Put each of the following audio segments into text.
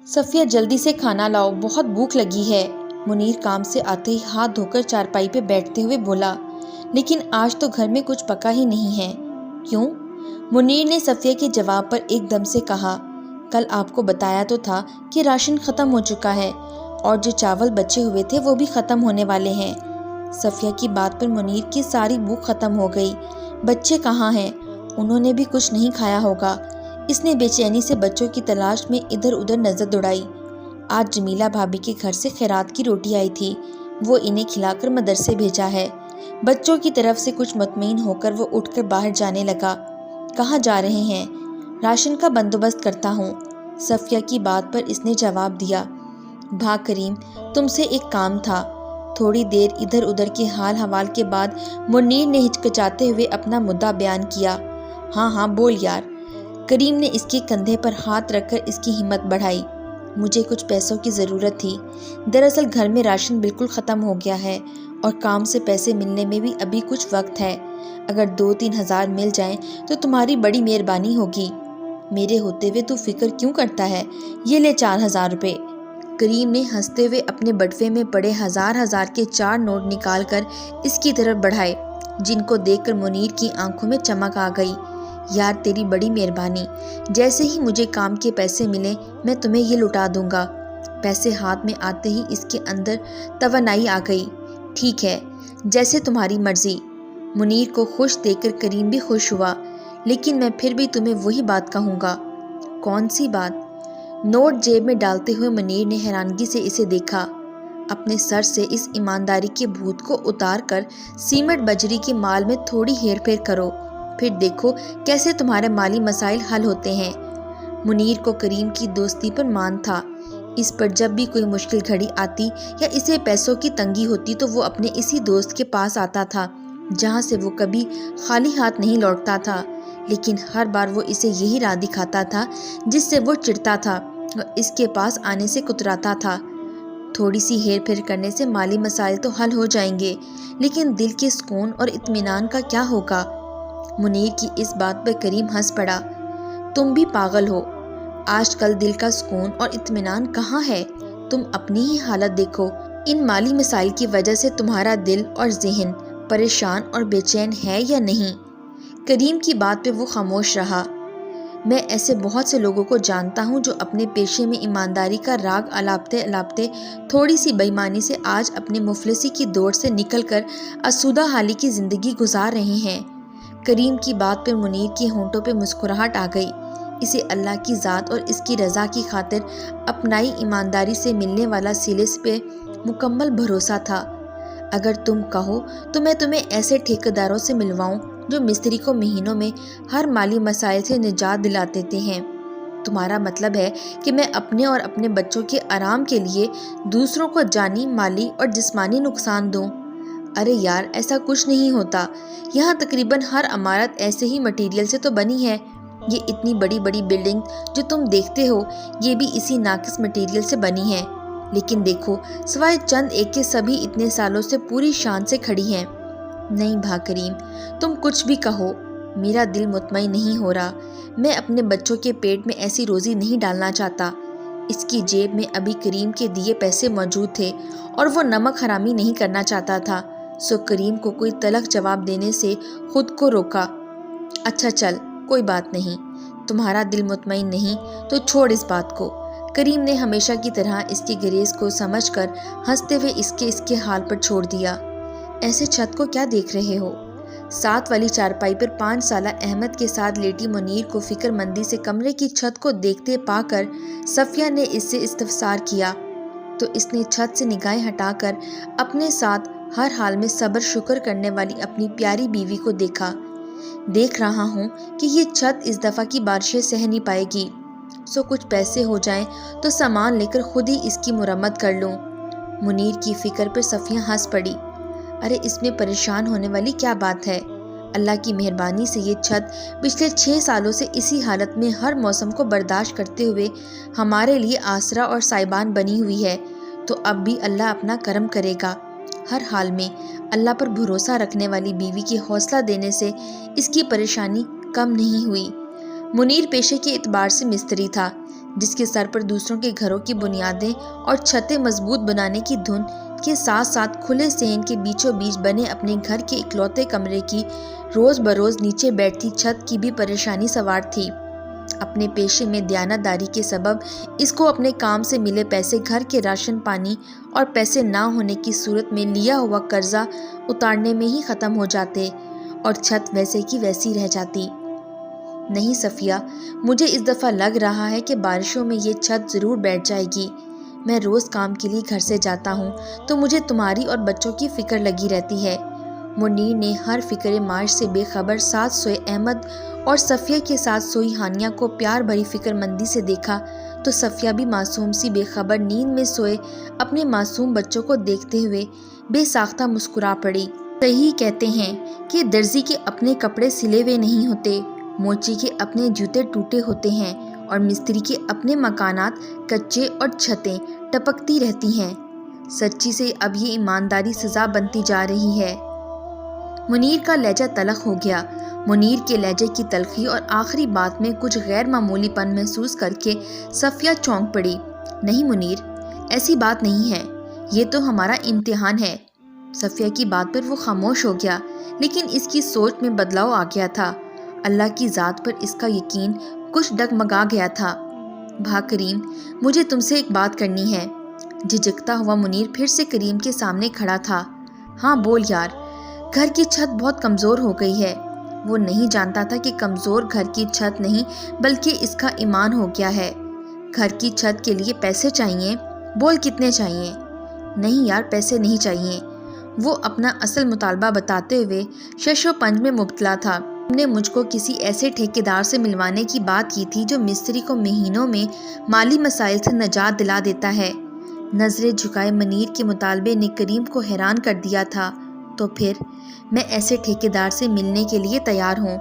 صفیہ جلدی سے کھانا لاؤ، بہت بھوک لگی ہے۔ منیر کام سے آتے ہی ہاتھ دھو کر چارپائی پہ بیٹھتے ہوئے بولا، لیکن آج تو گھر میں کچھ پکا ہی نہیں ہے۔ کیوں؟ منیر نے صفیہ کے جواب پر ایک دم سے کہا، کل آپ کو بتایا تو تھا کہ راشن ختم ہو چکا ہے اور جو چاول بچے ہوئے تھے وہ بھی ختم ہونے والے ہیں۔ صفیہ کی بات پر منیر کی ساری بھوک ختم ہو گئی۔ بچے کہاں ہیں؟ انہوں نے بھی کچھ نہیں کھایا ہوگا۔ اس نے بے چینی سے بچوں کی تلاش میں ادھر ادھر نظر دوڑائی۔ آج جمیلہ بھابھی کے گھر سے خیرات کی روٹی آئی تھی، وہ انہیں کھلا کر مدرسے بھیجا ہے۔ بچوں کی طرف سے کچھ مطمئن ہو کر وہ اٹھ کر باہر جانے لگا۔ کہاں جا رہے ہیں؟ راشن کا بندوبست کرتا ہوں، صفیہ کی بات پر اس نے جواب دیا۔ بھاگ کریم، تم سے ایک کام تھا۔ تھوڑی دیر ادھر ادھر کے حال حوال کے بعد منیر نے ہچکچاتے ہوئے اپنا مدعا بیان کیا۔ ہاں ہاں بول یار۔ کریم نے اس کے کندھے پر ہاتھ رکھ کر اس کی ہمت بڑھائی۔ مجھے کچھ پیسوں کی ضرورت تھی۔ دراصل گھر میں راشن بالکل ختم ہو گیا ہے اور کام سے پیسے ملنے میں بھی ابھی کچھ وقت ہے۔ اگر 2-3 ہزار مل جائیں تو تمہاری بڑی مہربانی ہوگی۔ میرے ہوتے ہوئے تو فکر کیوں کرتا ہے؟ یہ لے 4,000 روپے۔ کریم نے ہنستے ہوئے اپنے بٹوے میں پڑے ہزار کے 4 نوٹ نکال کر اس کی طرف بڑھائے، جن کو دیکھ کر منیر کی آنکھوں میں چمک آ گئی۔ یار تیری بڑی مہربانی، جیسے ہی مجھے کام کے پیسے ملے میں تمہیں یہ لوٹا دوں گا۔ پیسے ہاتھ میں آتے ہی اس کے اندر توانائی آ گئی۔ ٹھیک ہے، جیسے تمہاری مرضی۔ منیر کو خوش دیکھ کر کریم بھی خوش ہوا، لیکن میں پھر بھی تمہیں وہی بات کہوں گا۔ کون سی بات؟ نوٹ جیب میں ڈالتے ہوئے منیر نے حیرانگی سے اسے دیکھا۔ اپنے سر سے اس ایمانداری کے بھوت کو اتار کر سیمنٹ بجری کے مال میں تھوڑی ہیر پھیر کرو، پھر دیکھو کیسے تمہارے مالی مسائل حل ہوتے ہیں۔ منیر کو کریم کی دوستی پر مان تھا۔ اس پر جب بھی کوئی مشکل گھڑی آتی یا اسے پیسوں کی تنگی ہوتی تو وہ اپنے اسی دوست کے پاس آتا تھا، جہاں سے وہ کبھی خالی ہاتھ نہیں لوٹتا تھا، لیکن ہر بار وہ اسے یہی راہ دکھاتا تھا جس سے وہ چڑھتا تھا اور اس کے پاس آنے سے کتراتا تھا۔ تھوڑی سی ہیر پھیر کرنے سے مالی مسائل تو حل ہو جائیں گے، لیکن دل کے سکون اور اطمینان کا کیا ہوگا؟ منیر کی اس بات پر کریم ہنس پڑا۔ تم بھی پاگل ہو، آج کل دل کا سکون اور اطمینان کہاں ہے؟ تم اپنی ہی حالت دیکھو۔ ان مالی مسائل کی وجہ سے تمہارا دل اور ذہن پریشان اور بے چین ہے یا نہیں؟ کریم کی بات پہ وہ خاموش رہا۔ میں ایسے بہت سے لوگوں کو جانتا ہوں جو اپنے پیشے میں ایمانداری کا راگ الاپتے الاپتے تھوڑی سی بے ایمانی سے آج اپنے مفلسی کی دوڑ سے نکل کر آسودہ حالی کی زندگی گزار رہے ہیں۔ کریم کی بات پر منیر کی ہونٹوں پہ مسکراہٹ آ گئی۔ اسے اللہ کی ذات اور اس کی رضا کی خاطر اپنائی ایمانداری سے ملنے والا صلے پہ مکمل بھروسہ تھا۔ اگر تم کہو تو میں تمہیں ایسے ٹھیکیداروں سے ملواؤں جو مستری کو مہینوں میں ہر مالی مسائل سے نجات دلا دیتے ہیں۔ تمہارا مطلب ہے کہ میں اپنے اور اپنے بچوں کے آرام کے لیے دوسروں کو جانی، مالی اور جسمانی نقصان دوں؟ ارے یار، ایسا کچھ نہیں ہوتا۔ یہاں تقریباً ہر عمارت ایسے ہی مٹیریل سے تو بنی ہے۔ یہ اتنی بڑی بڑی بلڈنگ جو تم دیکھتے ہو یہ بھی اسی ناقص مٹیریل سے بنی ہے، لیکن دیکھو سوائے چند ایک کے سبھی اتنے سالوں سے پوری شان سے کھڑی ہیں۔ نہیں بھا کریم، تم کچھ بھی کہو، میرا دل مطمئن نہیں ہو رہا۔ میں اپنے بچوں کے پیٹ میں ایسی روزی نہیں ڈالنا چاہتا۔ اس کی جیب میں ابھی کریم کے دیے پیسے موجود تھے اور وہ نمک حرامی نہیں کرنا چاہتا تھا، سو کریم کو کوئی تلخ جواب دینے سے خود کو روکا۔ اچھا چل، کوئی بات نہیں، تمہارا دل مطمئن نہیں تو چھوڑ اس بات کو۔ کریم نے ہمیشہ کی طرح اس کی گریز کو سمجھ کر ہنستے ہوئے اس کے حال پر چھوڑ دیا۔ ایسے چھت کو کیا دیکھ رہے ہو؟ ساتھ والی چارپائی پر 5 سالہ احمد کے ساتھ لیٹی منیر کو فکر مندی سے کمرے کی چھت کو دیکھتے پا کر صفیہ نے اس سے استفسار کیا، تو اس نے چھت سے نگاہیں ہٹا کر اپنے ساتھ ہر حال میں صبر شکر کرنے والی اپنی پیاری بیوی کو دیکھا۔ دیکھ رہا ہوں کہ یہ چھت اس دفعہ کی بارشیں سہ نہیں پائے گی، سو کچھ پیسے ہو جائیں تو سامان لے کر خود ہی اس کی مرمت کر لوں۔ منیر کی فکر پر صفیہ ہنس پڑی۔ ارے اس میں پریشان ہونے والی کیا بات ہے؟ اللہ کی مہربانی سے یہ چھت پچھلے 6 سالوں سے اسی حالت میں ہر موسم کو برداشت کرتے ہوئے ہمارے لیے آسرا اور سائبان بنی ہوئی ہے، تو اب بھی اللہ اپنا کرم کرے گا۔ ہر حال میں اللہ پر بھروسہ رکھنے والی بیوی کی حوصلہ دینے سے اس کی پریشانی کم نہیں ہوئی۔ منیر پیشے کے اعتبار سے مستری تھا، جس کے سر پر دوسروں کے گھروں کی بنیادیں اور چھتیں مضبوط بنانے کی دھن کے ساتھ ساتھ کھلے صحن کے بیچوں بیچ بنے اپنے گھر کے اکلوتے کمرے کی روز بروز نیچے بیٹھتی چھت کی بھی پریشانی سوار تھی۔ اپنے پیشے میں دیانت داری کے سبب اس کو اپنے کام سے ملے پیسے گھر کے راشن پانی اور پیسے نہ ہونے کی صورت میں لیا ہوا قرضہ اتارنے میں ہی ختم ہو جاتے اور چھت ویسے کی ویسی رہ جاتی۔ نہیں صفیہ، مجھے اس دفعہ لگ رہا ہے کہ بارشوں میں یہ چھت ضرور بیٹھ جائے گی۔ میں روز کام کے لیے گھر سے جاتا ہوں تو مجھے تمہاری اور بچوں کی فکر لگی رہتی ہے۔ منیر نے ہر فکر معاش سے بے خبر ساتھ سوئے احمد اور صفیہ کے ساتھ سوئی ہانیہ کو پیار بھری فکر مندی سے دیکھا تو صفیہ بھی معصوم سی بے خبر نیند میں سوئے اپنے معصوم بچوں کو دیکھتے ہوئے بے ساختہ مسکرا پڑی۔ صحیح کہتے ہیں کہ درزی کے اپنے کپڑے سلے ہوئے نہیں ہوتے، موچی کے اپنے جوتے ٹوٹے ہوتے ہیں اور مستری کے اپنے مکانات کچے اور چھتیں ٹپکتی رہتی ہیں۔ سچی سے اب یہ ایمانداری سزا بنتی جا رہی ہے۔ منیر کا لہجہ تلخ ہو گیا۔ منیر کے لہجے کی تلخی اور آخری بات میں کچھ غیر معمولی پن محسوس کر کے صفیہ چونک پڑی۔ نہیں منیر، ایسی بات نہیں ہے، یہ تو ہمارا امتحان ہے۔ صفیہ کی بات پر وہ خاموش ہو گیا، لیکن اس کی سوچ میں بدلاؤ آ گیا تھا۔ اللہ کی ذات پر اس کا یقین کچھ ڈگمگا گیا تھا۔ بھا کریم، مجھے تم سے ایک بات کرنی ہے۔ جھجکتا ہوا منیر پھر سے کریم کے سامنے کھڑا تھا۔ ہاں بول یار۔ گھر کی چھت بہت کمزور ہو گئی ہے۔ وہ نہیں جانتا تھا کہ کمزور گھر کی چھت نہیں بلکہ اس کا ایمان ہو گیا ہے۔ گھر کی چھت کے لیے پیسے چاہیے، بول کتنے چاہیے؟ نہیں یار، پیسے نہیں چاہیے۔ وہ اپنا اصل مطالبہ بتاتے ہوئے شش و پنج میں مبتلا تھا۔ ہم نے مجھ کو کسی ایسے ٹھیکیدار سے ملوانے کی بات کی تھی جو مستری کو مہینوں میں مالی مسائل سے نجات دلا دیتا ہے۔ نظریں جھکائے منیر کے مطالبے نے کریم کو حیران کر دیا تھا۔ تو پھر میں ایسے ٹھیکیدار سے ملنے کے لیے تیار ہوں۔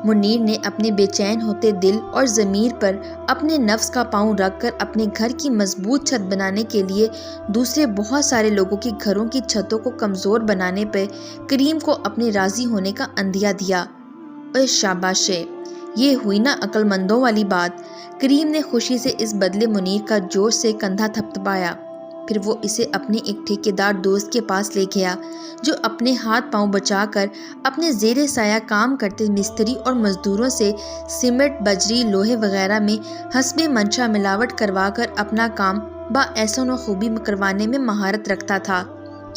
منیر نے اپنے بے چین ہوتے دل اور ضمیر پر اپنے نفس کا پاؤں رکھ کر اپنے گھر کی مضبوط چھت بنانے کے لیے دوسرے بہت سارے لوگوں کے گھروں کی چھتوں کو کمزور بنانے پہ کریم کو اپنے راضی ہونے کا عندیہ دیا۔ اے شاباش، یہ ہوئی نا عقل مندوں والی بات۔ کریم نے خوشی سے اس بدلے منیر کا جوش سے کندھا تھپتھپایا۔ پھر وہ اسے اپنے ایک ٹھیکیدار دوست کے پاس لے گیا جو اپنے ہاتھ پاؤں بچا کر اپنے زیر سایہ کام کرتے مستری اور مزدوروں سے سیمنٹ، بجری، لوہے وغیرہ میں حسب منشا ملاوٹ کروا کر اپنا کام با احسن و خوبی کروانے میں مہارت رکھتا تھا۔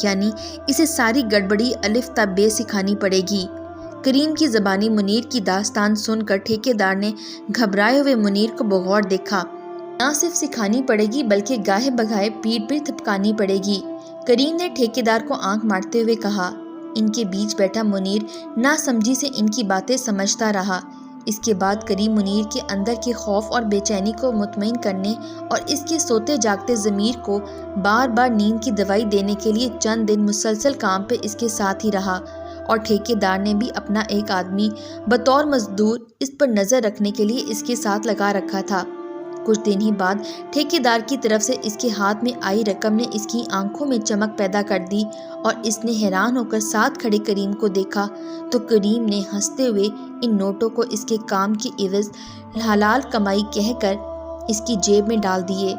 یعنی اسے ساری گڑبڑی الف تا ب سکھانی پڑے گی۔ کریم کی زبانی منیر کی داستان سن کر ٹھیکیدار نے گھبرائے ہوئے منیر کو بغور دیکھا۔ نہ صرف سکھانی پڑے گی بلکہ گاہے بگاہے پیٹ بھی تھپکانی پڑے گی۔ کریم نے ٹھیکیدار کو آنکھ مارتے ہوئے کہا۔ ان کے بیچ بیٹھا منیر نہ سمجھی سے ان کی باتیں سمجھتا رہا۔ اس کے بعد کریم منیر کے اندر کے خوف اور بے چینی کو مطمئن کرنے اور اس کے سوتے جاگتے ضمیر کو بار بار نیند کی دوائی دینے کے لیے چند دن مسلسل کام پہ اس کے ساتھ ہی رہا، اور ٹھیکیدار نے بھی اپنا ایک آدمی بطور مزدور اس پر نظر رکھنے کے لیے اس کے ساتھ لگا رکھا تھا۔ کچھ دن ہی بعد ٹھیکیدار کی طرف سے اس کے ہاتھ میں آئی رقم نے اس کی آنکھوں میں چمک پیدا کر دی اور اس نے حیران ہو کر ساتھ کھڑے کریم کو دیکھا تو کریم نے ہنستے ہوئے ان نوٹوں کو اس کے کام کی عوض حلال کمائی کہہ کر اس کی جیب میں ڈال دیے،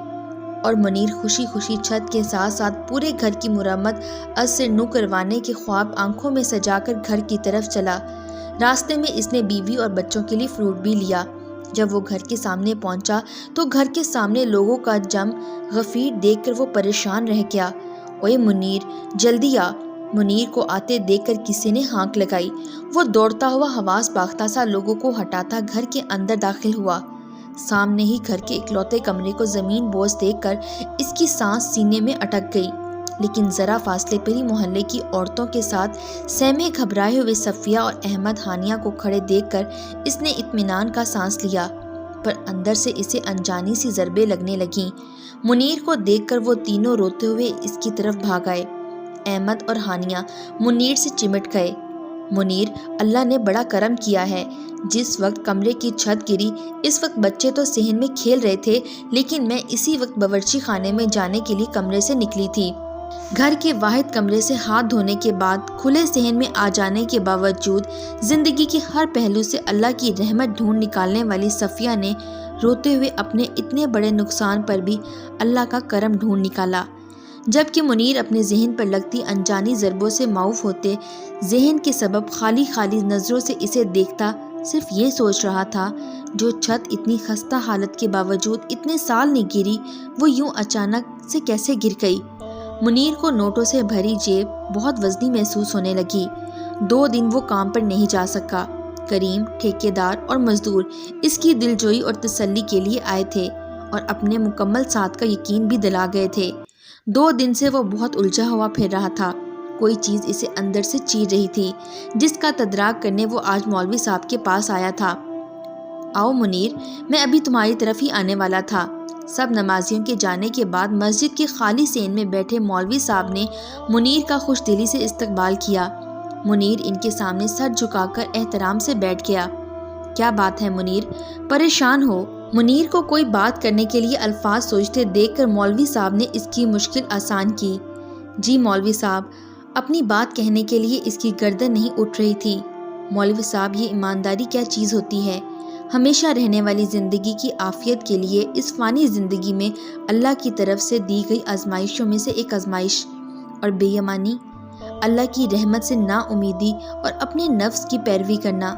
اور منیر خوشی خوشی چھت کے ساتھ ساتھ پورے گھر کی مرمت از سے نو کروانے کے خواب آنکھوں میں سجا کر گھر کی طرف چلا۔ راستے میں اس نے بیوی اور بچوں کے لیے فروٹ بھی لیا۔ جب وہ گھر کے سامنے پہنچا تو گھر کے سامنے لوگوں کا جم غفیر دیکھ کر وہ پریشان رہ گیا۔ اوئے منیر، جلدی آ! منیر کو آتے دیکھ کر کسی نے ہانک لگائی۔ وہ دوڑتا ہوا حواس باختہ سا لوگوں کو ہٹاتا گھر کے اندر داخل ہوا۔ سامنے ہی گھر کے اکلوتے کمرے کو زمین بوس دیکھ کر اس کی سانس سینے میں اٹک گئی، لیکن ذرا فاصلے پر ہی محلے کی عورتوں کے ساتھ سہمے گھبرائے ہوئے صفیہ اور احمد ہانیہ کو کھڑے دیکھ کر اس نے اطمینان کا سانس لیا، پر اندر سے اسے انجانی سی ضربیں لگنے لگیں۔ منیر کو دیکھ کر وہ تینوں روتے ہوئے اس کی طرف بھاگ آئے۔ احمد اور ہانیہ منیر سے چمٹ گئے۔ منیر، اللہ نے بڑا کرم کیا ہے، جس وقت کمرے کی چھت گری اس وقت بچے تو صحن میں کھیل رہے تھے، لیکن میں اسی وقت باورچی خانے میں جانے کے لیے کمرے سے نکلی تھی۔ گھر کے واحد کمرے سے ہاتھ دھونے کے بعد کھلے صحن میں آ جانے کے باوجود زندگی کے ہر پہلو سے اللہ کی رحمت ڈھونڈ نکالنے والی صفیہ نے روتے ہوئے اپنے اتنے بڑے نقصان پر بھی اللہ کا کرم ڈھونڈ نکالا۔ جبکہ منیر اپنے ذہن پر لگتی انجانی ضربوں سے معاف ہوتے ذہن کے سبب خالی خالی نظروں سے اسے دیکھتا صرف یہ سوچ رہا تھا، جو چھت اتنی خستہ حالت کے باوجود اتنے سال نہیں گری، وہ یوں اچانک سے کیسے گر گئی۔ منیر کو نوٹوں سے بھری جیب بہت وزنی محسوس ہونے لگی۔ 2 دن وہ کام پر نہیں جا سکا۔ کریم، ٹھیکیدار اور مزدور اس کی دلجوئی اور تسلی کے لیے آئے تھے اور اپنے مکمل ساتھ کا یقین بھی دلا گئے تھے۔ 2 دن سے وہ بہت الجھا ہوا پھر رہا تھا۔ کوئی چیز اسے اندر سے چیر رہی تھی، جس کا تدراک کرنے وہ آج مولوی صاحب کے پاس آیا تھا۔ آؤ منیر، میں ابھی تمہاری طرف ہی آنے والا تھا۔ سب نمازیوں کے جانے کے بعد مسجد کے خالی صحن میں بیٹھے مولوی صاحب نے منیر کا خوش دلی سے استقبال کیا۔ منیر ان کے سامنے سر جھکا کر احترام سے بیٹھ گیا۔ کیا بات ہے منیر، پریشان ہو؟ منیر کو کوئی بات کرنے کے لیے الفاظ سوچتے دیکھ کر مولوی صاحب نے اس کی مشکل آسان کی۔ جی مولوی صاحب، اپنی بات کہنے کے لیے اس کی گردن نہیں اٹھ رہی تھی۔ مولوی صاحب، یہ ایمانداری کیا چیز ہوتی ہے؟ ہمیشہ رہنے والی زندگی کی عافیت کے لیے اس فانی زندگی میں اللہ کی طرف سے دی گئی آزمائشوں میں سے ایک آزمائش، اور بے ایمانی، اللہ کی رحمت سے نا امیدی اور اپنے نفس کی پیروی کرنا،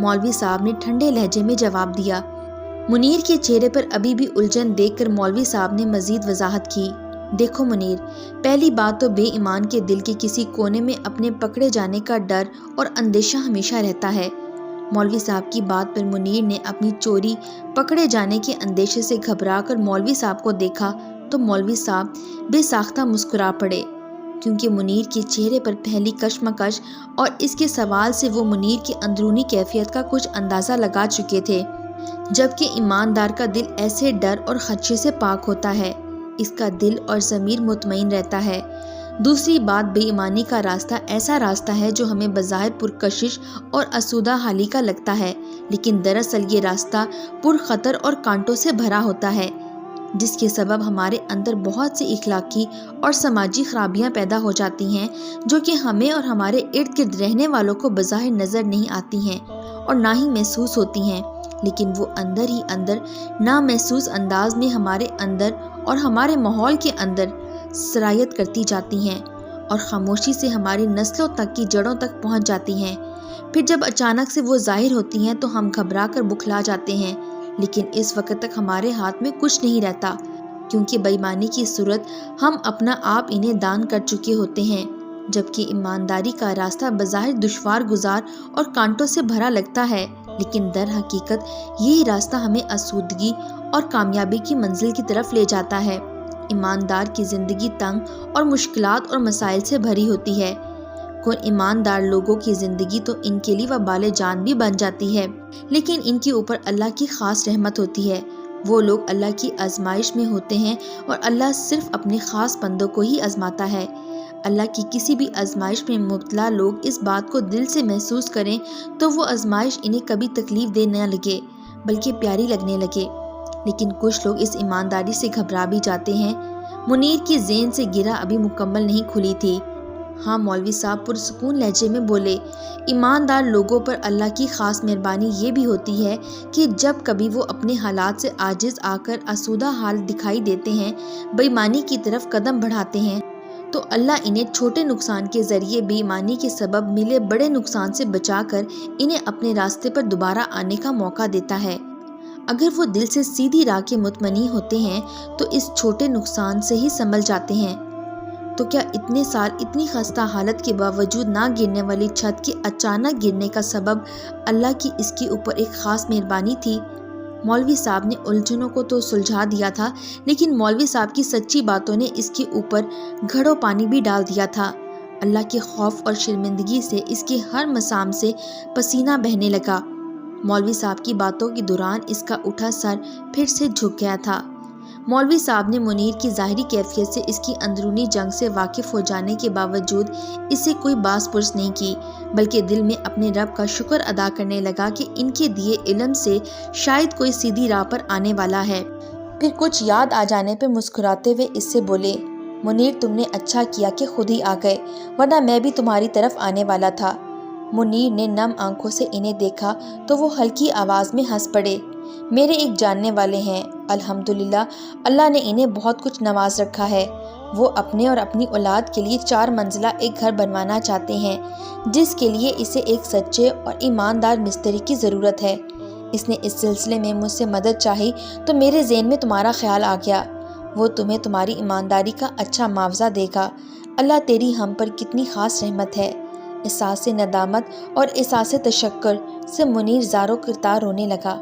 مولوی صاحب نے ٹھنڈے لہجے میں جواب دیا۔ منیر کے چہرے پر ابھی بھی الجھن دیکھ کر مولوی صاحب نے مزید وضاحت کی۔ دیکھو منیر، پہلی بات تو بے ایمان کے دل کے کسی کونے میں اپنے پکڑے جانے کا ڈر اور اندیشہ ہمیشہ رہتا ہے۔ مولوی صاحب کی بات پر منیر نے اپنی چوری پکڑے جانے کے اندیشے سے گھبرا کر مولوی صاحب کو دیکھا تو مولوی صاحب بے ساختہ مسکرا پڑے، کیونکہ منیر کے چہرے پر پہلی کشمکش اور اس کے سوال سے وہ منیر کی اندرونی کیفیت کا کچھ اندازہ لگا چکے تھے۔ جبکہ ایماندار کا دل ایسے ڈر اور خدشے سے پاک ہوتا ہے، اس کا دل اور ضمیر مطمئن رہتا ہے۔ دوسری بات، بے ایمانی کا راستہ ایسا راستہ ہے جو ہمیں بظاہر پرکشش اور آسودہ حالی کا لگتا ہے، لیکن دراصل یہ راستہ پرخطر اور کانٹوں سے بھرا ہوتا ہے، جس کے سبب ہمارے اندر بہت سی اخلاقی اور سماجی خرابیاں پیدا ہو جاتی ہیں، جو کہ ہمیں اور ہمارے ارد گرد رہنے والوں کو بظاہر نظر نہیں آتی ہیں اور نہ ہی محسوس ہوتی ہیں، لیکن وہ اندر ہی اندر نامحسوس انداز میں ہمارے اندر اور ہمارے ماحول کے اندر سرایت کرتی جاتی ہیں اور خاموشی سے ہماری نسلوں تک کی جڑوں تک پہنچ جاتی ہیں۔ پھر جب اچانک سے وہ ظاہر ہوتی ہیں تو ہم گھبرا کر بکھلا جاتے ہیں، لیکن اس وقت تک ہمارے ہاتھ میں کچھ نہیں رہتا، کیونکہ بے ایمانی کی صورت ہم اپنا آپ انہیں دان کر چکے ہوتے ہیں، جبکہ ایمانداری کا راستہ بظاہر دشوار گزار اور کانٹوں سے بھرا لگتا ہے، لیکن در حقیقت یہی راستہ ہمیں آسودگی اور کامیابی کی منزل کی طرف لے جاتا ہے۔ ایماندار کی زندگی تنگ اور مشکلات اور مسائل سے بھری ہوتی ہے۔ کوئی ایماندار لوگوں کی زندگی تو ان کے لیے وبال جان بھی بن جاتی ہے، لیکن ان کے اوپر اللہ کی خاص رحمت ہوتی ہے۔ وہ لوگ اللہ کی آزمائش میں ہوتے ہیں اور اللہ صرف اپنے خاص بندوں کو ہی آزماتا ہے۔ اللہ کی کسی بھی آزمائش میں مبتلا لوگ اس بات کو دل سے محسوس کریں تو وہ آزمائش انہیں کبھی تکلیف دے نہ لگے بلکہ پیاری لگنے لگے، لیکن کچھ لوگ اس ایمانداری سے گھبرا بھی جاتے ہیں۔ منیر کی ذہن سے گرہ ابھی مکمل نہیں کھلی تھی۔ ہاں مولوی صاحب پرسکون لہجے میں بولے، ایماندار لوگوں پر اللہ کی خاص مہربانی یہ بھی ہوتی ہے کہ جب کبھی وہ اپنے حالات سے عاجز آ کر آسودہ حال دکھائی دیتے ہیں، بے ایمانی کی طرف قدم بڑھاتے ہیں، تو اللہ انہیں چھوٹے نقصان کے ذریعے بے ایمانی کے سبب ملے بڑے نقصان سے بچا کر انہیں اپنے راستے پر دوبارہ آنے کا موقع دیتا ہے۔ اگر وہ دل سے سیدھی راہ کے مطمئن ہوتے ہیں تو اس چھوٹے نقصان سے ہی سنبھل جاتے ہیں۔ تو کیا اتنے سال اتنی خستہ حالت کے باوجود نہ گرنے والی چھت کے اچانک گرنے کا سبب اللہ کی اس کے اوپر ایک خاص مہربانی تھی؟ مولوی صاحب نے الجھنوں کو تو سلجھا دیا تھا، لیکن مولوی صاحب کی سچی باتوں نے اس کے اوپر گھڑوں پانی بھی ڈال دیا تھا۔ اللہ کے خوف اور شرمندگی سے اس کے ہر مسام سے پسینہ بہنے لگا۔ مولوی صاحب کی باتوں کے دوران اس کا اٹھا سر پھر سے جھک گیا تھا۔ مولوی صاحب نے منیر کی ظاہری کیفیت سے اس کی اندرونی جنگ سے واقف ہو جانے کے باوجود اس سے کوئی باس پرس نہیں کی، بلکہ دل میں اپنے رب کا شکر ادا کرنے لگا کہ ان کے دیے علم سے شاید کوئی سیدھی راہ پر آنے والا ہے۔ پھر کچھ یاد آ جانے پر مسکراتے ہوئے اس سے بولے، منیر تم نے اچھا کیا کہ خود ہی آ گئے، ورنہ میں بھی تمہاری طرف آنے والا تھا۔ منیر نے نم آنکھوں سے انہیں دیکھا تو وہ ہلکی آواز میں ہنس پڑے۔ میرے ایک جاننے والے ہیں، الحمدللہ اللہ نے انہیں بہت کچھ نواز رکھا ہے۔ وہ اپنے اور اپنی اولاد کے لیے 4 منزلہ ایک گھر بنوانا چاہتے ہیں، جس کے لیے اسے ایک سچے اور ایماندار مستری کی ضرورت ہے۔ اس نے اس سلسلے میں مجھ سے مدد چاہی تو میرے ذہن میں تمہارا خیال آ گیا۔ وہ تمہیں تمہاری ایمانداری کا اچھا معاوضہ دے گا۔ اللہ تیری ہم پر کتنی خاص رحمت ہے۔ احساس ندامت اور احساس تشکر سے منیر زاروں کرتا رونے لگا۔